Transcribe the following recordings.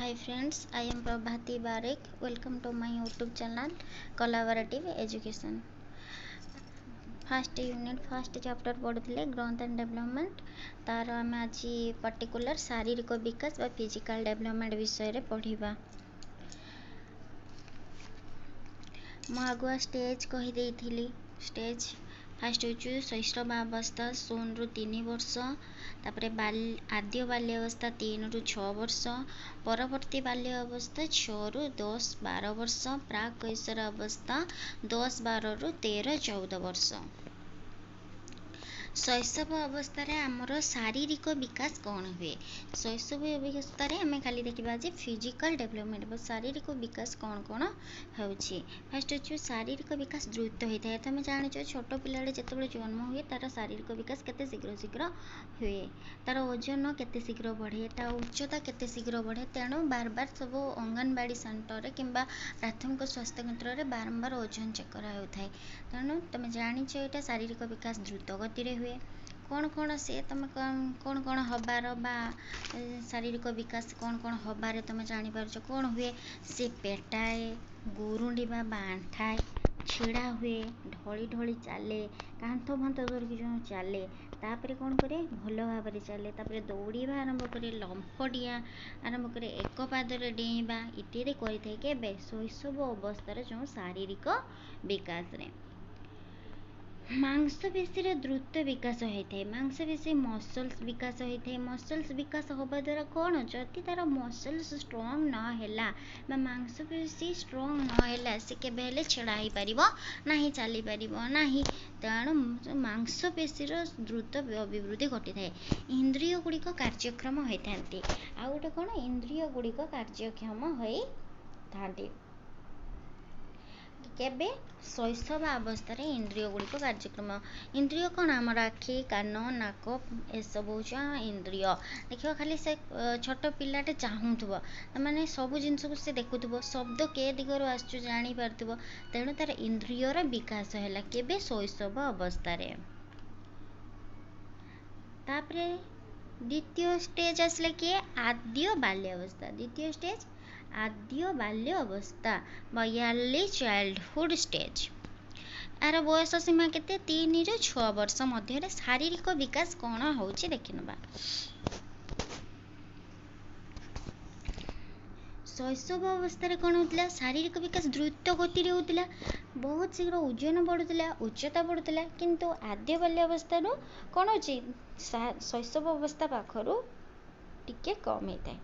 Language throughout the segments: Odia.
Hi friends, I am Prabhati Barik. Welcome to my YouTube channel Collaborative Education. First unit first chapter पढ़ुले ग्रोथ एंड डेवलपमेंट तार आम आज पर्टिकुलर शारीरिक विकास व फिजिकल डेवलपमेंट विषय रे पढ़िबा। मु आगुआ स्टेज कही देइथिली। स्टेज फास्ट हो शैशवावस्था 0 ରୁ 3 वर्ष, तापरे आद्य बाल्यावस्था 3 ରୁ 6 वर्ष, परवर्ती बाल्य अवस्था 6 ରୁ 10-12 वर्ष, प्राक कैशोर अवस्था 10-12 ରୁ 13-14 वर्ष। शैशव अवस्था रे आमर शारीरिक विकास कौन हुए? शैशव अवस्था रे आमे खाली देखिबा जे फिजिकल डेवलपमेंट बा शारीरिक विकास कौन कौन होउछि। फर्स्ट होछि शारीरिक विकास द्रुत होई थाए। तमे जानिछो छोट पिलाडे जेतेबेले जन्म हुए तार शारीरिक विकास केते शीघ्र शीघ्र हुए, तार ओजन केते शीघ्र बढ़े, ता उच्चता केते शीघ्र बढ़े। तेणु बार बार सब अंगनवाड़ी सेंटर रे किंबा प्राथमिक स्वास्थ्य केंद्र रे बारंबार ओजन चेक करा होथाय। तेणु तमे जानिछो एटा शारीरिक विकास द्रुत गति रे हुए। कौन कौन से तमे कौन कौन हबार बा शारीरिक विकास कौन कौन हबारे तमे जानि पारछो कौन हुए? से पेटाए, गुरुंडीबा बांठाए, छिड़ा हुए, ढली ढली चाले, कांथ भांथ धरिक जो चाले, तापरे कौन करे भल भाव चले, तापरे दौड़ीबा आरंभ करे, लंफ डिया आरंभ करे, एक पादरे डेइबा इत्यादि करिथाय केबे शैशव अवस्थार जो शारीरिक विकास रे। मांसपेशी रे द्रुत विकास होता है। मांसपेशी मसल्स विकास होता है। मसल्स विकास होबा द्वारा कौन जदि तार मसल्स स्ट्रांग न हैला बा मांसपेशी स्ट्रांग न हैला से केबे हेले छेड़ा ही परिबो नाही, चली परिबो नाही। तेणु मांसपेशी रो द्रुत अभिवृद्धि घटी थाए। इंद्रिय गुड़िक कार्यक्षम होता है। आ गोटे कौन इंद्रिय गुड़िक कार्यक्षम होता केबे शैशव अवस्था रे इंद्रिय गुड़िक कार्यक्रम। इंद्रिय कौन आमर आखि, कान, नाक ए सब होचा इंद्रिय। देखियो खाली से छोट पिलाटे चाहूथबो माने सब जिंस को से देखुथबो, शब्द के दिगरो आसु जानि पारथबो। तेणु तार इंद्रिय रो विकास हैला केबे शैशव अवस्था रे। तापरे द्वितीय स्टेज आसले कि आद्य बाल्य अवस्था। द्वितीय स्टेज आद्य बाल्य अवस्था बा अर्ली चाइल्डहुड स्टेज। यार बयस सीमा केते 3 ରୁ 6 वर्ष मध्य शारीरिक विकास कौन होउछि देखिनबा। शैशव अवस्था रे कौन होतिला शारीरिक विकास द्रुत गति रे होतिला, बहुत शीघ्र ओजन बढ़ुतिला, उच्चता बढ़ुतिला। किंतु आद्य बाल्य अवस्था रो कौन होछि शैशव अवस्था पाखरु टिके कम हेताय।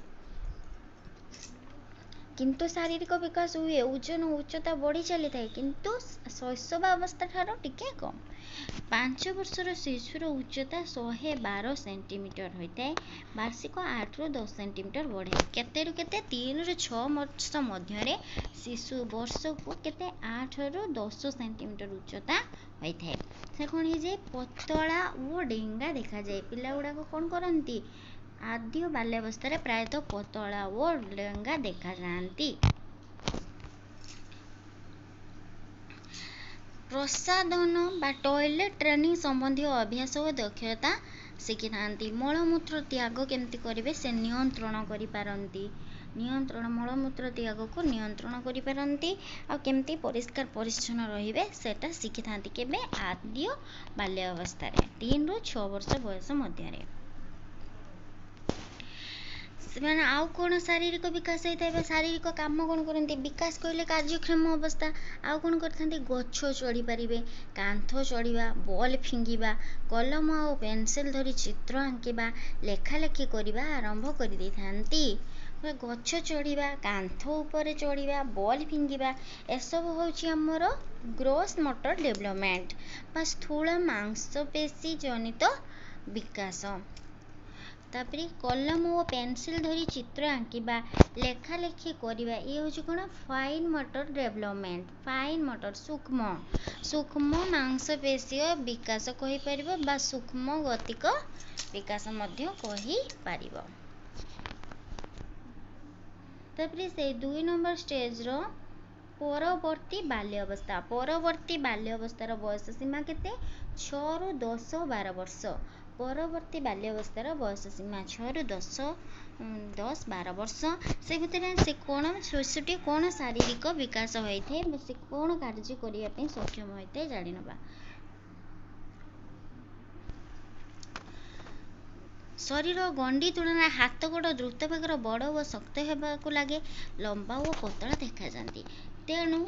किंतु शारीरिक विकास हुए, ओजन उच्चता बढ़ी चली थाए, किंतु शैशव अवस्था ठारो टिके कम। 5 वर्षर शिशुर उच्चता 112 सेंटीमीटर होता है। वार्षिक 8 ରୁ 10 सेंटीमीटर बढ़े। केते रु केते 3 ରୁ 6 वर्ष मध्य शिशु वर्ष को केते 8 ରୁ 10 सेंटीमीटर उच्चता होता है। से कौन है जे पतला और डेंगा देखा जाए। पिला गुड़ा को कौन करती आद्य बाल्यावस्था प्रायतः पतला और डेंगा देखा जाती। प्रसाधन बा टॉयलेट ट्रेनिंग संबंधी अभ्यास और दक्षता शिखी था। मलमूत्र त्याग केमती करेंगे से नियंत्रण करि पारंती। नियंत्रण मलमूत्र त्याग को नियंत्रण करि पारंती आ केमती परिष्कार परिच्छन्न रहिबे सेटा शिखी था केबे आद्य बाल्य अवस्था रे 3 ରୁ 6 वर्ष बयस मध्य रे। ସେମାନେ ଆଉ कौन शारीरिक विकास होता है। शारीरिक काम कौन करते विकास कहले कार्यक्षम अवस्था आउ कौन करते गछ चढ़ी पारे, कांथ चढ़ा, बॉल फिंगिबा, कलम और पेनसिल धरी चित्र आंकिबा, लेखालेखी करवा आरंभ कर दे थांती। गछ चढ़ा, कांथ ऊपर चढ़ा, बॉल फिंगिबा एसबू होची हमर ग्रोस मोटर डेवलपमेंट बा स्थूल मांसपेशी जनित विकास। तापरे कलम और पेनसिल धरी चित्र आंकिबा, लेखालेखी करवा ये हूँ कौन fine motor development. Fine motor सूक्ष्म सूक्ष्म मांसपेशी विकास कहि परिबो बा सूक्ष्म गतिक विकास मध्य कहि परिबो। तापरे से 2 नंबर स्टेज रो परवर्ती बाल्य अवस्था। परवर्ती बाल्य अवस्थार बयस सीमा केते 6 ରୁ 10-12 वर्ष। ପରବର୍ତ୍ତୀ ବାଲ୍ୟାବସ୍ଥାର ବୟସ ସୀମା 6 ରୁ 10-12 ବର୍ଷ। ସେ ଭିତରେ ସେ କ'ଣ ଶିଶୁଟି କ'ଣ ଶାରୀରିକ ବିକାଶ ହୋଇଥାଏ, ସେ କ'ଣ କାର୍ଯ୍ୟ କରିବା ପାଇଁ ସକ୍ଷମ ହୋଇଥାଏ ଜାଣିନେବା। ଶରୀର ଗଣ୍ଡି ତୁଳନାରେ ହାତ ଗୋଡ଼ ଦ୍ରୁତ ବେଗରେ ବଡ଼ ଓ ଶକ୍ତ ହେବାକୁ ଲାଗେ, ଲମ୍ବା ଓ ପତଳା ଦେଖାଯାନ୍ତି। ତେଣୁ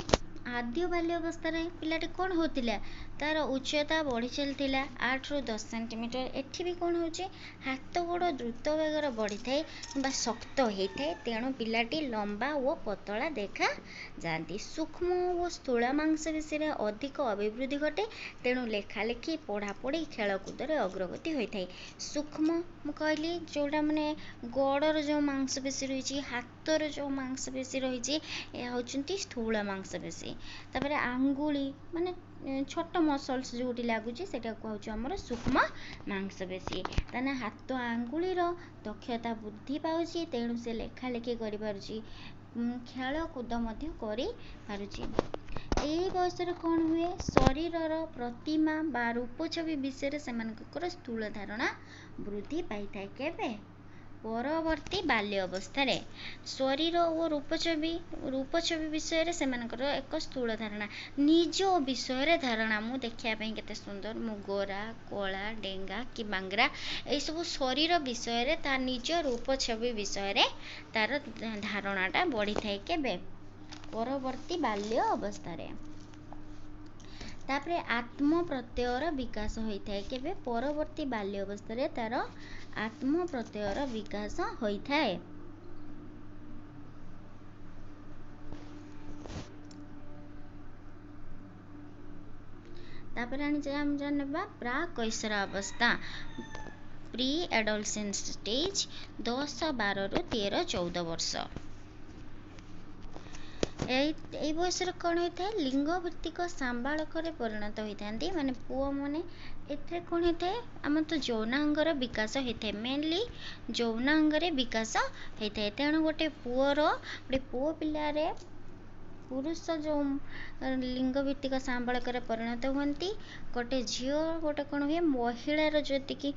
ଆଦ୍ୟ ବାଲ୍ୟ ଅବସ୍ଥାରେ ପିଲାଟି କ'ଣ ହେଉଥିଲା, ତାର ଉଚ୍ଚତା ବଢ଼ି ଚାଲିଥିଲା 8 ରୁ 10 ସେଣ୍ଟିମିଟର। ଏଠି ବି କ'ଣ ହେଉଛି, ହାତ ଗୋଡ଼ ଦ୍ରୁତ ବେଗରେ ବଢ଼ିଥାଏ କିମ୍ବା ଶକ୍ତ ହୋଇଥାଏ, ତେଣୁ ପିଲାଟି ଲମ୍ବା ଓ ପତଳା ଦେଖାଯାଆନ୍ତି। ସୂକ୍ଷ୍ମ ଓ ସ୍ଥୂଳ ମାଂସପେଶୀରେ ଅଧିକ ଅଭିବୃଦ୍ଧି ଘଟେ, ତେଣୁ ଲେଖାଲେଖି, ପଢ଼ାପଢ଼ି, ଖେଳକୁଦରେ ଅଗ୍ରଗତି ହୋଇଥାଏ। ସୂକ୍ଷ୍ମ ମୁଁ କହିଲି ଯେଉଁଟା ମାନେ ଗୋଡ଼ର ଯେଉଁ ମାଂସପେଶୀ ରହିଛି, ହାତର ଯେଉଁ ମାଂସପେଶୀ ରହିଛି, ଏହା ହେଉଛନ୍ତି ସ୍ଥୂଳ ମାଂସପେଶୀ। ତାପରେ ଆଙ୍ଗୁଳି ମାନେ ଛୋଟ ମସଲ୍ସ ଯେଉଁଠି ଲାଗୁଛି ସେଟା କୁହାଉଛି ଆମର ସୂକ୍ଷ୍ମ ମାଂସପେଶୀ। ତାହେଲେ ହାତ ଆଙ୍ଗୁଳିର ଦକ୍ଷତା ବୃଦ୍ଧି ପାଉଛି, ତେଣୁ ସେ ଲେଖାଲେଖି କରିପାରୁଛି, ଖେଳକୁଦ ମଧ୍ୟ କରିପାରୁଛି। ଏହି ବୟସରେ କ'ଣ ହୁଏ, ଶରୀରର ପ୍ରତିମା ବା ରୂପଛବି ବିଷୟରେ ସେମାନଙ୍କର ସ୍ଥୂଳ ଧାରଣା ବୃଦ୍ଧି ପାଇଥାଏ। କେବେ? ପରବର୍ତ୍ତୀ ବାଲ୍ୟ ଅବସ୍ଥାରେ ଶରୀର ଓ ରୂପଛବି ବିଷୟରେ ସେମାନଙ୍କର ଏକ ସ୍ଥୂଳ ଧାରଣା, ନିଜ ବିଷୟରେ ଧାରଣା, ମୁଁ ଦେଖିବା ପାଇଁ କେତେ ସୁନ୍ଦର, ମୁଁ ଗୋରା, କଳା, ଡେଙ୍ଗା କି ବାଙ୍ଗରା, ଏଇସବୁ ଶରୀର ବିଷୟରେ ତା ନିଜ ରୂପଛବି ବିଷୟରେ ତାର ଧାରଣାଟା ବଢ଼ିଥାଏ। କେବେ? ପରବର୍ତ୍ତୀ ବାଲ୍ୟ ଅବସ୍ଥାରେ। ତାପରେ ଆତ୍ମପ୍ରତ୍ୟୟର ବିକାଶ ହୋଇଥାଏ। କେବେ? ପରବର୍ତ୍ତୀ ବାଲ୍ୟ ଅବସ୍ଥାରେ ତାର ଆତ୍ମପ୍ରତ୍ୟୟର ବିକାଶ ହୋଇଥାଏ। ତାପରେ ଆମେ ଜାଣିବା ପ୍ରାକ୍-କୈଶୋର ଅବସ୍ଥା, ପ୍ରି ଆଡୋଲେସେନ୍ସ ଷ୍ଟେଜ୍, 10, 12 ରୁ 13, 14 ବର୍ଷ। এই ବୟସରେ କ'ଣ ହୋଇଥାଏ, ଲିଙ୍ଗ ଭିତ୍ତିକ ସାମ୍ବାଳକରେ ପରିଣତ ହୋଇଥାନ୍ତି। ମାନେ ପୁଅମାନେ ଏଥିରେ କ'ଣ ହୋଇଥାଏ, ଆମର ତ ଯୌନାଙ୍ଗର ବିକାଶ ହୋଇଥାଏ, ମେନଲି ଯୌନାଙ୍ଗରେ ବିକାଶ ହୋଇଥାଏ। ତେଣୁ ଗୋଟେ ପୁଅ ପିଲାରେ ପୁରୁଷ ଯେଉଁ ଲିଙ୍ଗ ଭିତ୍ତିକ ସାମ୍ବାଳକରେ ପରିଣତ ହୁଅନ୍ତି, ଗୋଟେ ଝିଅ କ'ଣ ହୁଏ, ମହିଳାର ଯେତିକି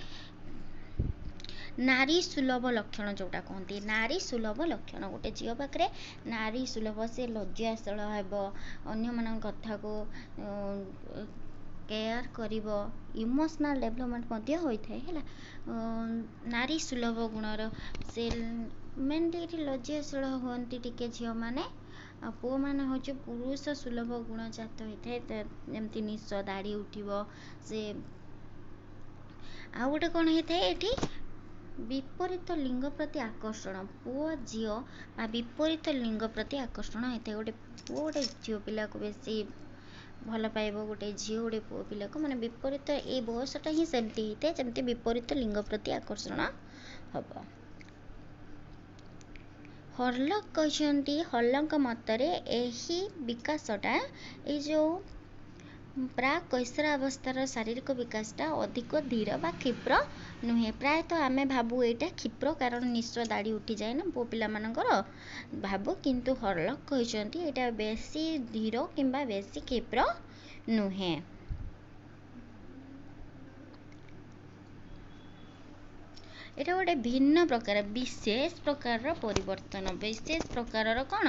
ନାରୀ ସୁଲଭ ଲକ୍ଷଣ ଯେଉଁଟା କହନ୍ତି, ନାରୀ ସୁଲଭ ଲକ୍ଷଣ, ଗୋଟେ ଝିଅ ପାଖରେ ନାରୀ ସୁଲଭ, ସେ ଲଜ୍ଜାଶୀଳ ହେବ, ଅନ୍ୟମାନଙ୍କ କଥାକୁ କେୟାର କରିବ, ଇମୋସନାଲ ଡେଭଲପମେଣ୍ଟ ମଧ୍ୟ ହୋଇଥାଏ ହେଲା। ନାରୀ ସୁଲଭ ଗୁଣର ସେ ମେନଲି ଏଠି ଲଜ୍ଜାଶୀଳ ହୁଅନ୍ତି ଟିକେ ଝିଅମାନେ, ଆଉ ପୁଅମାନେ ହେଉଛି ପୁରୁଷ ସୁଲଭ ଗୁଣ ଜାତ ହୋଇଥାଏ, ଯେମିତି ନିଶ ଦାଢ଼ି ଉଠିବ। ସେ ଆଉ ଗୋଟେ କ'ଣ ହେଇଥାଏ, ଏଠି ବିପରୀତ ଲିଙ୍ଗ ପ୍ରତି ଆକର୍ଷଣ, ପୁଅ ଝିଅ ବା ବିପରୀତ ଲିଙ୍ଗ ପ୍ରତି ଆକର୍ଷଣ ହେଇଥାଏ। ଗୋଟେ ପୁଅ ଗୋଟେ ଝିଅ ପିଲାକୁ ବେଶୀ ଭଲ ପାଇବ, ଗୋଟେ ଝିଅ ଗୋଟେ ପୁଅ ପିଲାକୁ, ମାନେ ବିପରୀତ, ଏଇ ବୟସଟା ହିଁ ସେମିତି ହେଇଥାଏ ଯେମିତି ବିପରୀତ ଲିଙ୍ଗ ପ୍ରତି ଆକର୍ଷଣ ହବ। ହର୍ଲକ୍ କହିଛନ୍ତି, ହର୍ଲକ୍ଙ୍କ ମତରେ ଏହି ବିକାଶଟା, ଏଇ ଯେଉଁ ପ୍ରାକ୍ କୈଶୋର ଅବସ୍ଥାର ଶାରୀରିକ ବିକାଶଟା ଅଧିକ ଧୀର ବା କ୍ଷିପ୍ର ନୁହେଁ। ପ୍ରାୟତଃ ଆମେ ଭାବୁ ଏଇଟା କ୍ଷିପ୍ର, କାରଣ ନିଶ ଦାଢ଼ି ଉଠିଯାଏ ନା ପୁଅ ପିଲାମାନଙ୍କର ଭାବୁ, କିନ୍ତୁ ହର୍ଲକ୍ କହିଛନ୍ତି ଏଇଟା ବେଶୀ ଧୀର କିମ୍ବା ବେଶୀ କ୍ଷିପ୍ର ନୁହେଁ। এটা ଗୋଟେ ଭିନ୍ନ ପ୍ରକାର, ବିଶେଷ ପ୍ରକାରର ପରିବର୍ତ୍ତନ, ବିଶେଷ ପ୍ରକାରର କ'ଣ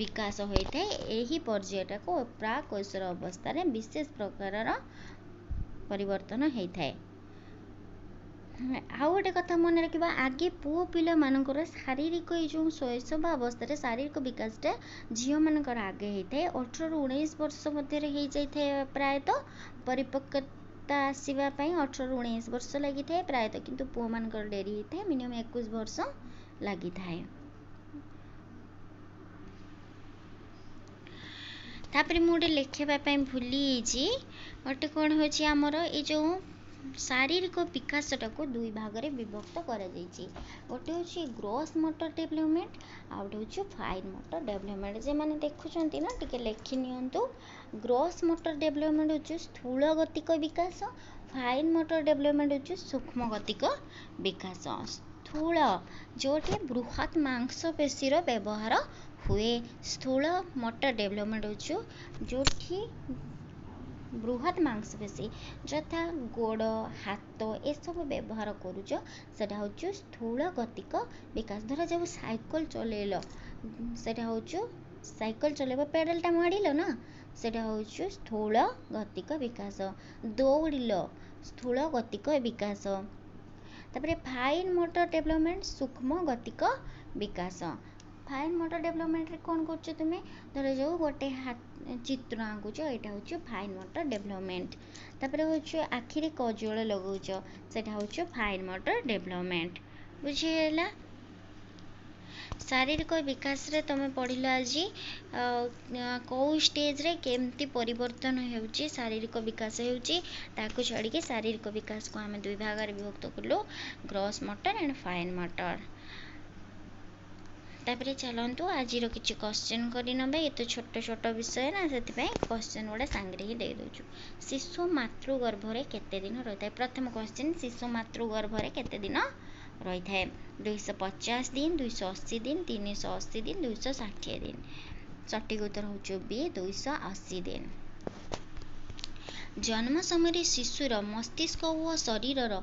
ବିକାଶ ହୋଇଥାଏ। ଏହି ପର୍ଯ୍ୟାୟଟାକୁ ପ୍ରାକ୍ କୈଶୋର ଅବସ୍ଥାରେ ବିଶେଷ ପ୍ରକାରର ପରିବର୍ତ୍ତନ ହେଇଥାଏ। ଆଉ ଗୋଟେ କଥା ମନେ ରଖିବା, ଆଗେ ପୁଅ ପିଲାମାନଙ୍କର ଶାରୀରିକ, ଏଇ ଯେଉଁ ଶୈଶବ ଅବସ୍ଥାରେ ଶାରୀରିକ ବିକାଶଟା ଝିଅମାନଙ୍କର ଆଗେ ହେଇଥାଏ, 18 ରୁ 19 ବର୍ଷ ମଧ୍ୟରେ ହେଇଯାଇଥାଏ ପ୍ରାୟତଃ। ପରିପକ୍ୱତା ଆସିବା ପାଇଁ 18 ରୁ 19 ବର୍ଷ ଲାଗିଥାଏ ପ୍ରାୟତଃ, କିନ୍ତୁ ପୁଅମାନଙ୍କର ଡେରି ହେଇଥାଏ, ମିନିମମ୍ 21 ବର୍ଷ ଲାଗିଥାଏ। ତାପରେ ମୁଁ ଗୋଟେ ଲେଖିବା ପାଇଁ ଭୁଲି ଯାଇଛି, ଗୋଟେ କ'ଣ ହେଉଛି ଆମର ଏଇ ଯେଉଁ ଶାରୀରିକ ବିକାଶଟାକୁ ଦୁଇ ଭାଗରେ ବିଭକ୍ତ କରାଯାଇଛି। ଗୋଟେ ହେଉଛି ଗ୍ରୋସ୍ ମୋଟର ଡେଭଲପମେଣ୍ଟ, ଆଉ ଗୋଟେ ହେଉଛି ଫାଇନ୍ ମୋଟର ଡେଭଲପମେଣ୍ଟ। ଯେମାନେ ଦେଖୁଛନ୍ତି ନା ଟିକେ ଲେଖି ନିଅନ୍ତୁ। ଗ୍ରୋସ୍ ମୋଟର ଡେଭଲପମେଣ୍ଟ ହେଉଛି ସ୍ଥୂଳ ଗତିକ ବିକାଶ, ଫାଇନ୍ ମୋଟର ଡେଭଲପମେଣ୍ଟ ହେଉଛି ସୂକ୍ଷ୍ମ ଗତିକ ବିକାଶ। ସ୍ଥୂଳ ଯେଉଁଠି ବୃହତ୍ ମାଂସପେଶୀର ବ୍ୟବହାର ହୁଏ, ସ୍ଥୂଳ ମୋଟର ଡେଭଲପମେଣ୍ଟ ହେଉଛି ଯେଉଁଠି ବୃହତ୍ ମାଂସପେଶୀ ଯଥା ଗୋଡ଼, ହାତ ଏସବୁ ବ୍ୟବହାର କରୁଛ, ସେଟା ହେଉଛି ସ୍ଥୂଳ ଗତିକ ବିକାଶ। ଧରାଯାଉ ସାଇକେଲ ଚଲେଇଲ, ସେଟା ହେଉଛି ସାଇକେଲ ଚଲେଇବ, ପେଡାଲଟା ମାଡ଼ିଲ ନା, ସେଟା ହେଉଛି ସ୍ଥୂଳ ଗତିକ ବିକାଶ। ଦୌଡ଼ିଲ, ସ୍ଥୂଳ ଗତିକ ବିକାଶ। ତାପରେ ଫାଇନ୍ ମୋଟର ଡେଭଲପମେଣ୍ଟ, ସୂକ୍ଷ୍ମ ଗତିକ ବିକାଶ। ଫାଇନ୍ ମୋଟର ଡେଭଲପମେଣ୍ଟରେ କ'ଣ କରୁଛ ତୁମେ? ଧରାଯାଉ ଗୋଟେ ଚିତ୍ର ଆଙ୍କୁଛ, ଏଇଟା ହେଉଛି ଫାଇନ୍ ମୋଟର ଡେଭଲପମେଣ୍ଟ। ତାପରେ ହେଉଛି ଆଖିରେ କଜଳ ଲଗାଉଛ, ସେଟା ହେଉଛି ଫାଇନ୍ ମୋଟର ଡେଭଲପମେଣ୍ଟ। ବୁଝିହେଲା? ଶାରୀରିକ ବିକାଶରେ ତୁମେ ପଢ଼ିଲ ଆଜି କେଉଁ ଷ୍ଟେଜ୍ରେ କେମିତି ପରିବର୍ତ୍ତନ ହେଉଛି, ଶାରୀରିକ ବିକାଶ ହେଉଛି, ତାକୁ ଛାଡ଼ିକି ଶାରୀରିକ ବିକାଶକୁ ଆମେ ଦୁଇ ଭାଗରେ ବିଭକ୍ତ କଲୁ, gross motor and fine motor. ତାପରେ ଚାଲନ୍ତୁ ଆଜିର କିଛି କ୍ୱେଶ୍ଚନ୍ କରିନେବା। ଏ ତ ଛୋଟ ଛୋଟ ବିଷୟ ନା, ସେଥିପାଇଁ କ୍ୱେଶ୍ଚନ୍ ଗୁଡ଼ା ସାଙ୍ଗରେ ହିଁ ଦେଇଦେଉଛୁ। ଶିଶୁ ମାତୃଗର୍ଭରେ କେତେ ଦିନ ରହିଥାଏ? ପ୍ରଥମ କ୍ୱେଶ୍ଚନ୍, ଶିଶୁ ମାତୃଗର୍ଭରେ କେତେ ଦିନ ରହିଥାଏ? 250 ଦିନ, 280 ଦିନ, 380 ଦିନ, 260 ଦିନ। ସଠିକ୍ ଉତ୍ତର ହେଉଛି ବି, 280 ଦିନ। ଜନ୍ମ ସମୟରେ ଶିଶୁର ମସ୍ତିଷ୍କ ଓ ଶରୀରର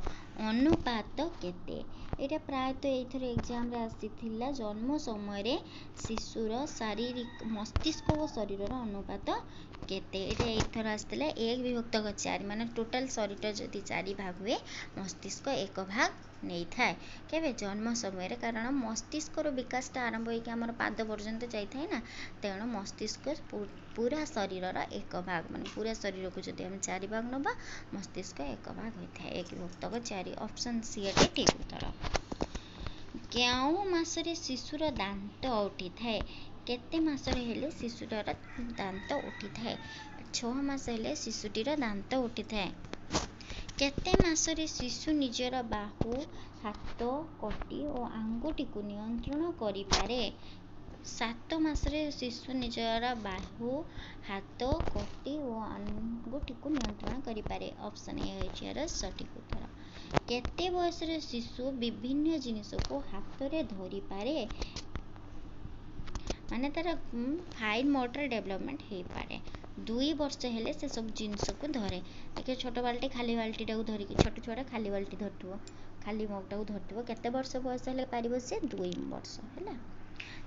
ଅନୁପାତ କେତେ? ଏଇଟା ପ୍ରାୟତଃ ଏଇଥର ଏକ୍ଜାମ୍ରେ ଆସିଥିଲା। ଜନ୍ମ ସମୟରେ ଶିଶୁର ମସ୍ତିଷ୍କ ଓ ଶରୀରର ଅନୁପାତ କେତେ? ଏଇଟା ଏଇଥର ଆସିଥିଲା। 1/4 ମାନେ ଟୋଟାଲ୍ ଶରୀର ଯଦି 4 ଭାଗ ହୁଏ, ମସ୍ତିଷ୍କ 1 ଭାଗ ନେଇଥାଏ। କେବେ? ଜନ୍ମ ସମୟରେ। କାରଣ ମସ୍ତିଷ୍କର ବିକାଶଟା ଆରମ୍ଭ ହୋଇକି ଆମର ପାଦ ପର୍ଯ୍ୟନ୍ତ ଯାଇଥାଏ ନା, ତେଣୁ ମସ୍ତିଷ୍କ ପୁରା ଶରୀରର 1 ଭାଗ, ମାନେ ପୁରା ଶରୀରକୁ ଯଦି ଆମେ 4 ଭାଗ ନେବା, ମସ୍ତିଷ୍କ 1 ଭାଗ ହୋଇଥାଏ। 1/4। ଅପସନ୍ ସି ଏଠି ଠିକ୍ ଉତ୍ତର। କେଉଁ ମାସରେ ଶିଶୁର ଦାନ୍ତ ଉଠିଥାଏ? କେତେ ମାସରେ ହେଲେ ଶିଶୁଟିର ଦାନ୍ତ ଉଠିଥାଏ? 6 ମାସ ହେଲେ ଶିଶୁଟିର ଦାନ୍ତ ଉଠିଥାଏ। କେତେ ମାସରେ ଶିଶୁ ନିଜର ବାହୁ, ହାତ, କଟି ଓ ଆଙ୍ଗୁଠିକୁ ନିୟନ୍ତ୍ରଣ କରିପାରେ? 7 ମାସରେ ଶିଶୁ ନିଜର ବାହୁ, ହାତ, କଟି ଓ ଆଙ୍ଗୁଠିକୁ ନିୟନ୍ତ୍ରଣ କରିପାରେ। ଅପସନ୍ ଏ ହେଉଛି ଏହାର ସଠିକ୍ ଉତ୍ତର। କେତେ ବୟସରେ ଶିଶୁ ବିଭିନ୍ନ ଜିନିଷକୁ ହାତରେ ଧରିପାରେ? ମାନେ ତାର ଫାଇନ୍ ମୋଟର ଡେଭଲପମେଣ୍ଟ ହେଇପାରେ। 2 ବର୍ଷ ହେଲେ ସେ ସବୁ ଜିନିଷକୁ ଧରେ। ଟିକେ ଛୋଟ ବାଲ୍ଟି, ଖାଲି ବାଲ୍ଟିଟାକୁ ଧରିକି, ଛୋଟ ଛୁଆଟା ଖାଲି ବାଲ୍ଟି ଧରିଥିବ, ଖାଲି ମଗଟାକୁ ଧରିଥିବ। କେତେ ବର୍ଷ ବୟସ ହେଲେ ପାରିବ? ସେ 2 ବର୍ଷ ହେଲା।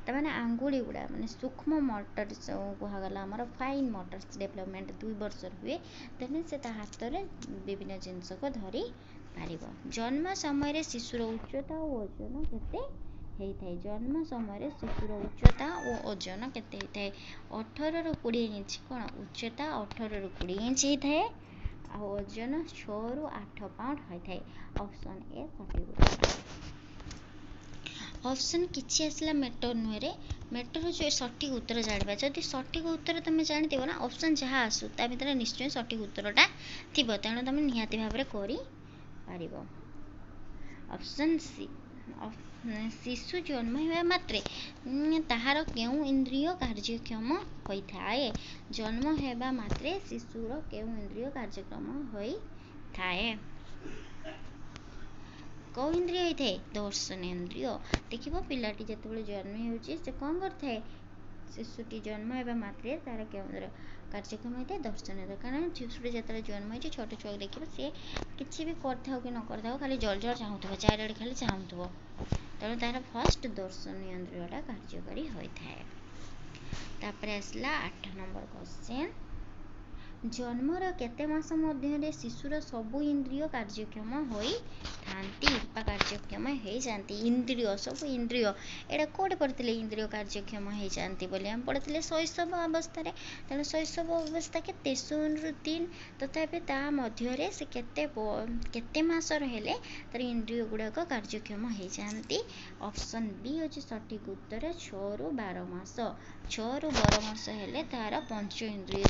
ତାମାନେ ଆଙ୍ଗୁଳି ଗୁଡ଼ା, ମାନେ ସୂକ୍ଷ୍ମ ମୋଟର କୁହାଗଲା ଆମର ଫାଇନ୍ ମୋଟର ଡେଭଲପମେଣ୍ଟ 2 ବର୍ଷର ହୁଏ, ତେଣୁ ସେ ତା ହାତରେ ବିଭିନ୍ନ ଜିନିଷକୁ ଧରି ପାରିବ। ଜନ୍ମ ସମୟରେ ଶିଶୁର ଉଚ୍ଚତା ଓ ଓଜନ କେତେ ହେଇଥାଏ? ଜନ୍ମ ସମୟରେ ଶିଶୁର ଉଚ୍ଚତା ଓ ଓଜନ କେତେ ହେଇଥାଏ? 18ରୁ 20 ଇଞ୍ଚ। କ'ଣ? ଉଚ୍ଚତା 18ରୁ 20 ଇଞ୍ଚ ହେଇଥାଏ, ଆଉ ଓଜନ 6ରୁ 8 ପାଉଣ୍ଡ ହୋଇଥାଏ। ଅପସନ୍ ଏ ସଠିକ୍ ଉତ୍ତର। ଅପସନ୍ କିଛି ଆସିଲା ମିଟର ନୁହେଁରେ। ମିଟର ଯେଉଁ ସଠିକ୍ ଉତ୍ତର ଜାଣିବା। ଯଦି ସଠିକ୍ ଉତ୍ତର ତୁମେ ଜାଣିଥିବ ନା, ଅପସନ୍ ଯାହା ଆସୁ ତା ଭିତରେ ନିଶ୍ଚୟ ସଠିକ୍ ଉତ୍ତରଟା ଥିବ, ତେଣୁ ତୁମେ ନିହାତି ଭାବରେ କରିପାରିବ। ଅପସନ୍ ସି, ଶିଶୁ ଜନ୍ମ ହେବା ମାତ୍ରେ ତାହାର କେଉଁ ଇନ୍ଦ୍ରିୟ କାର୍ଯ୍ୟକ୍ଷମ ହୋଇଥାଏ? ଜନ୍ମ ହେବା ମାତ୍ରେ ଶିଶୁର କେଉଁ ଇନ୍ଦ୍ରିୟ କାର୍ଯ୍ୟକ୍ଷମ ହୋଇଥାଏ? କେଉଁ ଇନ୍ଦ୍ରିୟ ହୋଇଥାଏ? ଦର୍ଶନେନ୍ଦ୍ରିୟ। ଦେଖିବ ପିଲାଟି ଯେତେବେଳେ ଜନ୍ମ ହେଉଛି, ସେ କ'ଣ କରିଥାଏ? ଶିଶୁଟି ଜନ୍ମ ହେବା ମାତ୍ରେ ତାର କେଉଁ ଇନ୍ଦ୍ରିୟ କାର୍ଯ୍ୟକ୍ଷମ ହୋଇଥାଏ? ଦର୍ଶନେନ୍ଦ୍ରିୟ। କାରଣ ଶିଶୁଟି ଯେତେବେଳେ ଜନ୍ମ ହେଇଛି, ଛୋଟ ଛୁଆକୁ ଦେଖିବ, ସିଏ କିଛି ବି କରିଥାଉ କି ନ କରିଥାଉ, ଖାଲି ଜଳ ଚାହୁଁଥିବ, ଚାରିଆଡ଼େ ଖାଲି ଚାହୁଁଥିବ, ତେଣୁ ତାର ଫାଷ୍ଟ ଦର୍ଶନେନ୍ଦ୍ରିୟଟା କାର୍ଯ୍ୟକାରୀ ହୋଇଥାଏ। ତାପରେ ଆସିଲା 8 ନମ୍ବର କ୍ୱେଶ୍ଚନ୍। ଜନ୍ମର କେତେ ମାସ ମଧ୍ୟରେ ଶିଶୁର ସବୁ ଇନ୍ଦ୍ରିୟ କାର୍ଯ୍ୟକ୍ଷମ ହୋଇଥାନ୍ତି ବା କାର୍ଯ୍ୟକ୍ଷମ ହେଇଯାନ୍ତି? ଇନ୍ଦ୍ରିୟ, ସବୁ ଇନ୍ଦ୍ରିୟ, ଏଇଟା କେଉଁଠି ପଢ଼ିଥିଲେ? ଇନ୍ଦ୍ରିୟ କାର୍ଯ୍ୟକ୍ଷମ ହେଇଯାନ୍ତି ବୋଲି ଆମେ ପଢ଼ିଥିଲେ ଶୈଶବ ଅବସ୍ଥାରେ। ତେଣୁ ଶୈଶବ ଅବସ୍ଥା କେତେ? 0ରୁ 3। ତଥାପି ତା ମଧ୍ୟରେ ସେ କେତେ ମାସର ହେଲେ ତାର ଇନ୍ଦ୍ରିୟ ଗୁଡ଼ାକ କାର୍ଯ୍ୟକ୍ଷମ ହେଇଯାନ୍ତି? ଅପସନ୍ ବି ହେଉଛି ସଠିକ୍ ଉତ୍ତର। 6ରୁ 12 ମାସ। 6ରୁ 12 ମାସ ହେଲେ ତାର ପଞ୍ଚ ଇନ୍ଦ୍ରିୟ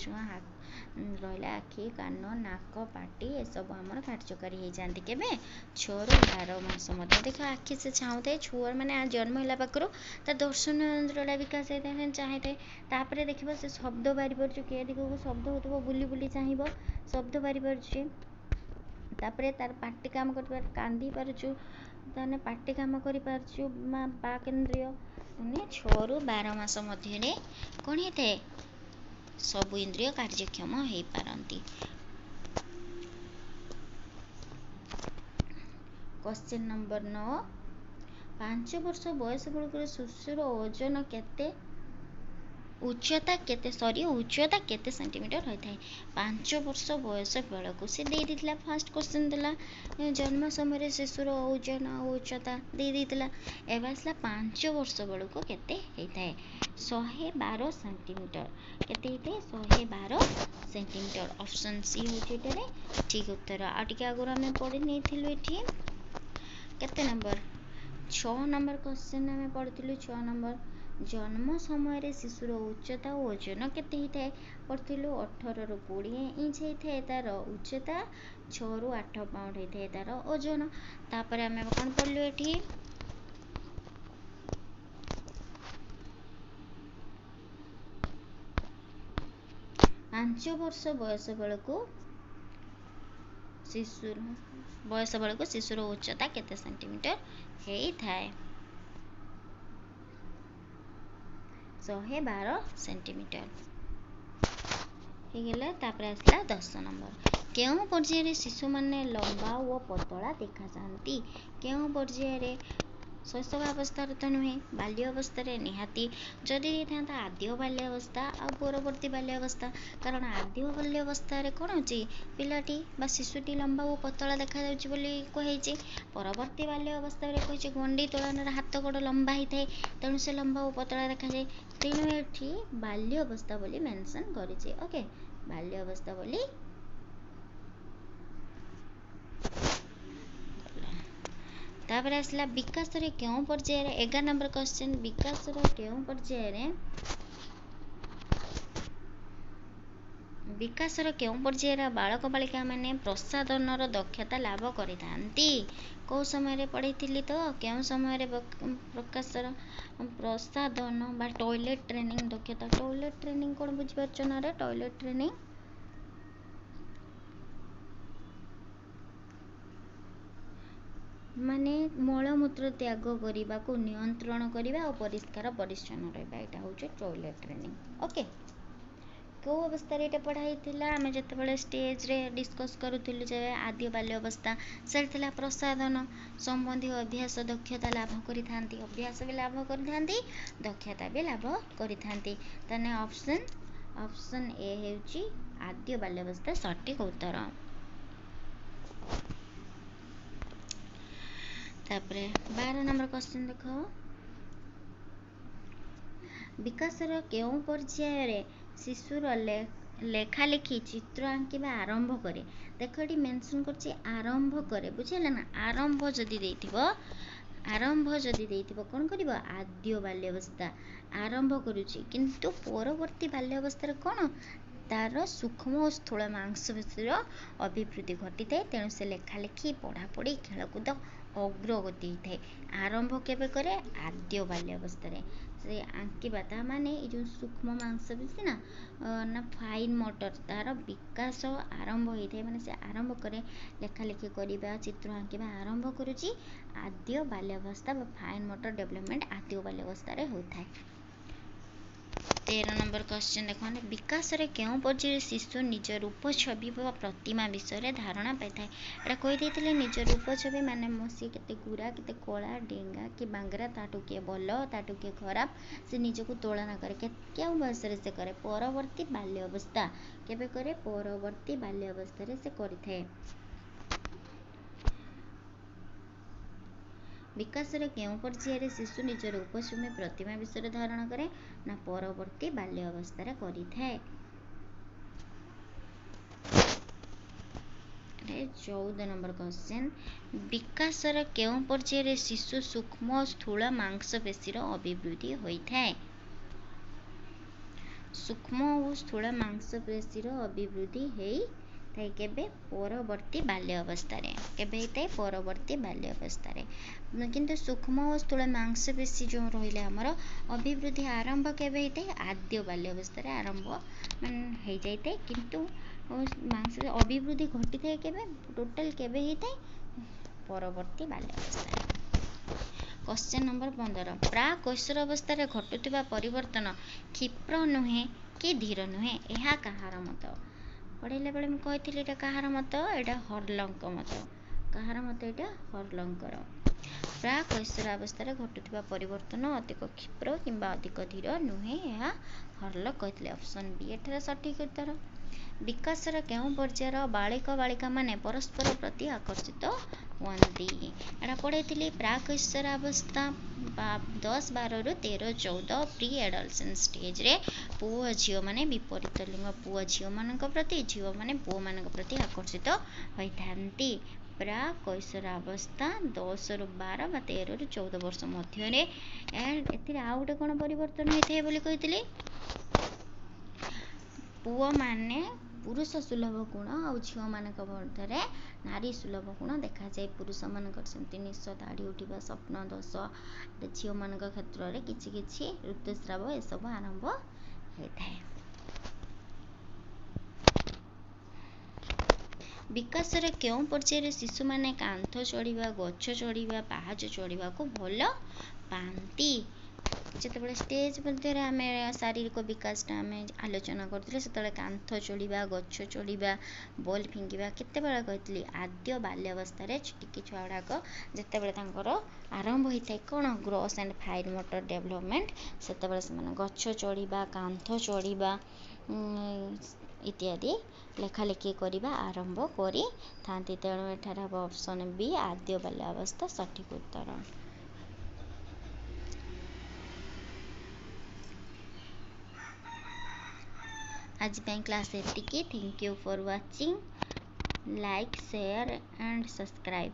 ରହିଲା, ଆଖି, କାନ, ନାକ, ପାଟି, ଏସବୁ ଆମର କାର୍ଯ୍ୟକାରୀ ହେଇଯାନ୍ତି। କେବେ? 6ରୁ 12 ମାସ ମଧ୍ୟ। ଦେଖ, ଆଖି ସେ ଚାହୁଁଥାଏ, ଛୁଆ ମାନେ ଜନ୍ମ ହେଲା ପାଖରୁ ତା ଦର୍ଶନେନ୍ଦ୍ରିୟଟା ବିକାଶ ହେଇଥାଏ, ଚାହିଁଥାଏ। ତାପରେ ଦେଖିବ ସେ ଶବ୍ଦ ବାହାରିପାରୁଛି, କେ ଦିଗକୁ ଶବ୍ଦ ହେଉଥିବ, ବୁଲି ବୁଲି ଚାହିଁବ, ଶବ୍ଦ ବାହାରିପାରୁଛି। ତାପରେ ତାର ପାଟି କାମ କରିପାରୁଛୁ, କାନ୍ଦି ପାରୁଛୁ, ତାହେଲେ ପାଟି କାମ କରିପାରୁଛୁ, ବାକ୍ ଇନ୍ଦ୍ରିୟ। ମାନେ 6ରୁ 12 ମାସ ମଧ୍ୟରେ କ'ଣ ହେଇଥାଏ? ସବୁ ଇନ୍ଦ୍ରିୟ କାର୍ଯ୍ୟକ୍ଷମ ହେଇପାରନ୍ତି। क्वेश्चन नंबर 9 5 वर्ष बयस बेलकर शिशुर ओजन केते उच्चता केते सेंटीमीटर होता है 5 वर्ष बयस बेलू से दे देथिला। फर्स्ट क्वेश्चन देला जन्म समय शिशुर ओजन उच्चता दे देथिला। एबे आसला 5 वर्ष बेलू केते होता है 112 सेंटीमीटर केते होता है 112 सेंटीमीटर। ऑप्शन सी होचे एटारे ठीक उत्तर। आ टिके आगुरा हमें पढ़ी नेथिलु एठी केते नंबर 6 नंबर क्वेश्चन हमें पढ़िथिलु 6 नंबर जन्म समय शिशुर उच्चता और ओजन केते होता है पढ़िथिलु 18 रु 20 इंच होता है तार उच्चता 6 रु 8 पाउंड होता है तार ओजन। तापर हमें कौन पढ़लु एठी 5 वर्ष बयस बेलू शिशुर उच्चता केते सेंटीमीटर होता है 112 सेंटीमीटर ହେଇଗଲା। ତାପରେ ଆସିଲା 10 ନମ୍ବର କେଉଁ ପର୍ଯ୍ୟାୟରେ ଶିଶୁମାନେ ଲମ୍ବା ଓ ପତଳା ଦେଖାଯାଆନ୍ତି କେଉଁ ପର୍ଯ୍ୟାୟରେ ଶୈଶବାବସ୍ଥାରେ ତ ନୁହେଁ ବାଲ୍ୟ ଅବସ୍ଥାରେ ନିହାତି ଯଦି ଦେଇଥାନ୍ତା ଆଦ୍ୟ ବାଲ୍ୟ ଅବସ୍ଥା ଆଉ ପରବର୍ତ୍ତୀ ବାଲ୍ୟ ଅବସ୍ଥା କାରଣ ଆଦ୍ୟ ବାଲ୍ୟ ଅବସ୍ଥାରେ କ'ଣ ହେଉଛି ପିଲାଟି ବା ଶିଶୁଟି ଲମ୍ବା ଓ ପତଳା ଦେଖାଯାଉଛି ବୋଲି କୁହାଯାଇଛି। ପରବର୍ତ୍ତୀ ବାଲ୍ୟ ଅବସ୍ଥାରେ କହିଛି ଗଣ୍ଡି ତୁଳନାରେ ହାତ ଗୋଡ଼ ଲମ୍ବା ହେଇଥାଏ ତେଣୁ ସେ ଲମ୍ବା ଓ ପତଳା ଦେଖାଯାଏ ତେଣୁ ଏଠି ବାଲ୍ୟ ଅବସ୍ଥା ବୋଲି ମେନସନ୍ କରିଛି। ଓକେ ବାଲ୍ୟ ଅବସ୍ଥା ବୋଲି तापर आसला विकासर केउं पर्यायर 11 नंबर क्वेश्चन विकासर केउं पर्यायर बालक बालिका माने प्रसाधनर दक्षता लाभ करिथांती को समय पढ़ी तो केउं समय प्रकाशर प्रसाधन बा टॉयलेट ट्रेनिंग दक्षता टॉयलेट ट्रेनिंग कौन बुझीपारछ ना रे टॉयलेट ट्रेनिंग माने मलमूत्र त्याग करने को नियंत्रण करने और परिष्कार परिच्छन्न रहा यहाँ हूँ टॉयलेट ट्रेनिंग। ओके कौ अवस्था ये पढ़ाई आम जो स्टेज रे डिस्कस करूँ आद्य बाल्य अवस्था से प्रसाधन संबंधी अभ्यास दक्षता लाभ करी अभ्यास भी लाभ करी दक्षता भी लाभ करी ऑप्शन ए है आद्य बाल्य अवस्था सठिक उत्तर। तापरे 12 नंबर क्वेश्चन देख विकासर केउं पर्यायर शिशुर लेखालेखी चित्र आंकिबा आरंभ करे देख ये मेंशन करछि आरंभ करे बुझिले ना आरंभ जदि देइथिबो कोन करिवो आद्य बाल्य अवस्था आरंभ करूछि किंतु परवर्ती बाल्य अवस्था कोन तार सूक्ष्म और स्थूल मांसपेशीर अभिवृद्धि घटी थाए तेणु से लेखालेखी पढ़ापढ़ी खेलकूद अग्रगति होता है आरंभ केबे करे आद्य बाल्य अवस्था से आंकिबा ता माने जो सूक्ष्म मांसपेशी ना फाइन मोटर तार विकास आरंभ होता है माने से आरंभ करे लेखालेखी करबा चित्र आंकिबा आरंभ करूची आद्य बाल्य अवस्था फाइन मोटर डेवलपमेंट आद्य बाल्य अवस्था रे होता है। 13 नंबर क्वेश्चन देखो विकास रे केउं पर्यायर शिशु निज रूप छवि व प्रतिमा विषय धारणा पाई था एटा कहि देथिले निज रूप छवि माने सी केते गुरा केते कला डेंगा कि बांगरा ताटू के भल ताटू के खराब से निजको तुलना करे केउं बयस रे से करे परवर्ती बाल्य अवस्था केबे करे परवर्ती बाल्य अवस्था रे से करिथाए। विकास केउं पर्यायर शिशु निज रूपछवि प्रतिमा विषय धारण करे ना परवर्ती बाल्य अवस्था रे करिथाए। 14 नंबर क्वेश्चन विकास केउं पर्यायर शिशु सूक्ष्म और स्थूल मांसपेशीर अभिवृद्धि होइथाए सूक्ष्म और स्थूल मांसपेशीर अभिवृद्धि होइथाए केबे परवर्ती बाल्य अवस्था रे केबे होइथाए परवर्ती बाल्य अवस्था रे किंतु सूक्ष्म और स्थूल मांसपेशी जो रहिला हमर अभिवृद्धि आरंभ केबे होइथाए आद्य बाल्य अवस्था रे आरंभ माने हो जाइथाए किंतु मांस अभिवृद्धि घटी थाए केबे टोटल केबे होइथाए परवर्ती बाल्य अवस्था रे। क्वेश्चन नंबर 15 प्राक कैशोर अवस्था घटुवा परिवर्तन क्षिप्र नुहे कि धीर नुहे यह कहार मत पढ़ेला बेले मुझे कही एटा कहार मत एटा हर्लंक मत कहार मत एटा हर्लंकर प्राक कैशोर अवस्था घटुवा परिवर्तन अधिक क्षिप्र किंबा अधिक धीर नुहे यह हर्लक कहते ऑप्शन बी एठार सठिक उत्तर विकासर केउं पर्यायर बालिका बालिका माने परस्पर प्रति आकर्षित हुअन्ति एटा पढ़ेइथिली प्राक कैशोर अवस्था 10 12 रु 13 14 प्री एडल्सन स्टेज रे पुओ झियो माने विपरीत लिंग पुओ झियो मानक प्रति झियो माने पुओ मानक प्रति आकर्षित होइथान्ति प्राक कैशोर अवस्था 10 रु 12 बा 13 रु 14 वर्ष मध्य एथिरे आ गोटे कोन परिवर्तन होइथाय बोली कहिथिली पुओ माने पुरुष सुलभ गुण आ झील मान मध्य नारी सुलभ गुण देखा जाए पुरुष मान निश दाढ़ी उठा स्वप्न दोष झील मान क्षेत्र में किछि ऋतुस्राव यह सब आरंभ होता है विकासर केउं पर्यायर शिशु माने कांथ चढ़ा गछ चढ़ा पाहाच चढ़ा को भल पाती जिते स्टेज मध्य आम शारीरिक विकासटा आम आलोचना करते से कांथ चढ़ा गछ चढ़ा बॉल फिंगा केत कही आद्य बाल्यावस्था टिकी छुआ गुड़ाक जिते आरंभ होता है कौन growth and fine motor development से गछ चढ़ा कांथ चढ़ा इत्यादि लेखालेखी करने आरंभ करी थांती तेणु एठार हम ऑप्शन बी आद्य बाल्यावस्था सठिक उत्तर आज क्लास एतिकी thank you for watching like share and subscribe